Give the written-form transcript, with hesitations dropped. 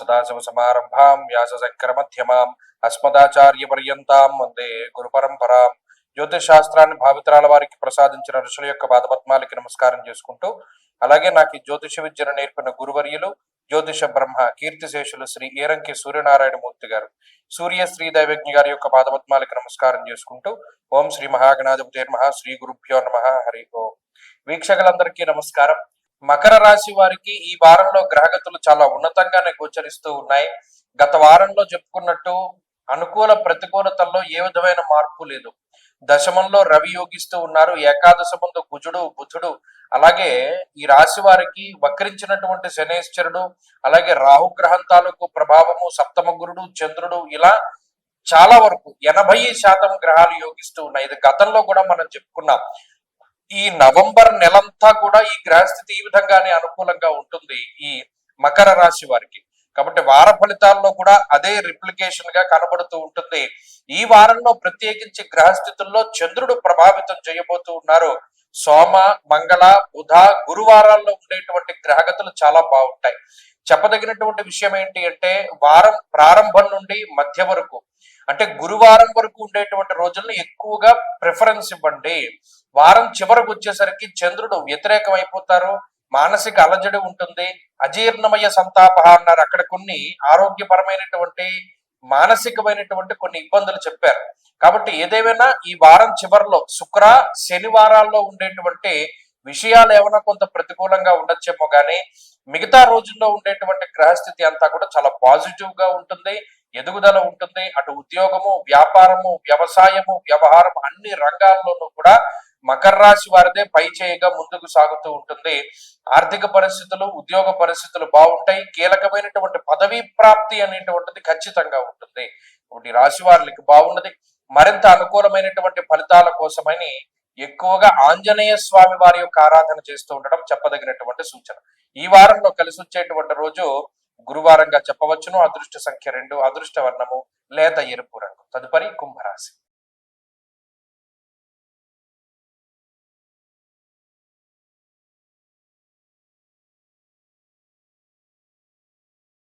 సదాశివసమారంభాం వ్యాసశంకరమధ్యమాం అస్మదాచార్యపర్యంతాం వందే గురు పరంపరాం. జ్యోతిష్ శాస్త్రాన్ని భావితరాల వారికి ప్రసాదించిన ఋషుల యొక్క పాదపద్మాలకి నమస్కారం చేసుకుంటూ, అలాగే నాకు ఈ జ్యోతిష విద్యను నేర్పిన గురువర్యులు జ్యోతిష బ్రహ్మ కీర్తిశేషులు శ్రీ ఏరంకి సూర్యనారాయణమూర్తి గారు, సూర్య శ్రీ దైవజ్ఞ గారి యొక్క పాదపద్మాలకి నమస్కారం చేసుకుంటూ, ఓం శ్రీ మహాగణాధిపతిర్మహ శ్రీ గురుభ్యో నమః. హరి ఓం. వీక్షకులందరికీ నమస్కారం. మకర రాశి వారికి ఈ వారంలో గ్రహగతులు చాలా ఉన్నతంగానే గోచరిస్తూ ఉన్నాయి. గత వారంలో చెప్పుకున్నట్టు అనుకూల ప్రతికూలతల్లో ఏ విధమైన మార్పు లేదు. దశమంలో రవి యోగిస్తూ ఉన్నారు. ఏకాదశ ముందు కుజుడు బుధుడు, అలాగే ఈ రాశి వారికి వక్రించినటువంటి శనేశ్వరుడు, అలాగే రాహుగ్రహం తాలూకు ప్రభావము, సప్తమ గురుడు, చంద్రుడు, ఇలా చాలా వరకు 80% గ్రహాలు యోగిస్తూ ఉన్నాయి. ఇది గతంలో కూడా మనం చెప్పుకున్నాం. ఈ నవంబర్ నెలంతా కూడా ఈ గ్రహస్థితి ఈ విధంగానే అనుకూలంగా ఉంటుంది ఈ మకర రాశి వారికి. కాబట్టి వార ఫలితాల్లో కూడా అదే రిప్లికేషన్ గా కనబడుతూ ఉంటుంది. ఈ వారంలో ప్రత్యేకించి గ్రహస్థితుల్లో చంద్రుడు ప్రభావితం చేయబోతూ ఉన్నారు. సోమ, మంగళ, బుధ, గురువారాల్లో ఉండేటువంటి గ్రహగతులు చాలా బాగుంటాయి. చెప్పదగినటువంటి విషయం ఏంటి అంటే, వారం ప్రారంభం నుండి మధ్య వరకు, అంటే గురువారం వరకు ఉండేటువంటి రోజులను ఎక్కువగా ప్రిఫరెన్స్ ఇవ్వండి. వారం చివరకు వచ్చేసరికి చంద్రుడు వ్యతిరేకం అయిపోతారు, మానసిక అలజడి ఉంటుంది, అజీర్ణమయ సంతాప అన్నారు. అక్కడ కొన్ని ఆరోగ్యపరమైనటువంటి మానసికమైనటువంటి కొన్ని ఇబ్బందులు చెప్పారు. కాబట్టి ఏదేమైనా ఈ వారం చివరిలో శుక్ర శనివారాల్లో ఉండేటువంటి విషయాలు ఏమైనా కొంత ప్రతికూలంగా ఉండొచ్చేమో కానీ మిగతా రోజుల్లో ఉండేటువంటి గ్రహస్థితి అంతా కూడా చాలా పాజిటివ్ గా ఉంటుంది, ఎదుగుదల ఉంటుంది. అటు ఉద్యోగము, వ్యాపారము, వ్యవసాయము, వ్యవహారం అన్ని రంగాల్లోనూ కూడా మకర రాశి వారిదే పై చేయిగా ముందుకు సాగుతూ ఉంటుంది. ఆర్థిక పరిస్థితులు, ఉద్యోగ పరిస్థితులు బాగుంటాయి. కీలకమైనటువంటి పదవీ ప్రాప్తి అనేటువంటిది ఖచ్చితంగా ఉంటుంది. ఒకటి రాశి వారికి బాగున్నది. మరింత అనుకూలమైనటువంటి ఫలితాల కోసమని ఎక్కువగా ఆంజనేయ స్వామి వారి యొక్క ఆరాధన చేస్తూ ఉండడం చెప్పదగినటువంటి సూచన. ఈ వారంలో కలిసి వచ్చేటువంటి రోజు గురువారంగా చెప్పవచ్చును. అదృష్ట సంఖ్య 2, అదృష్ట వర్ణము లేత ఎరుపు రంగు. తదుపరి కుంభరాశి.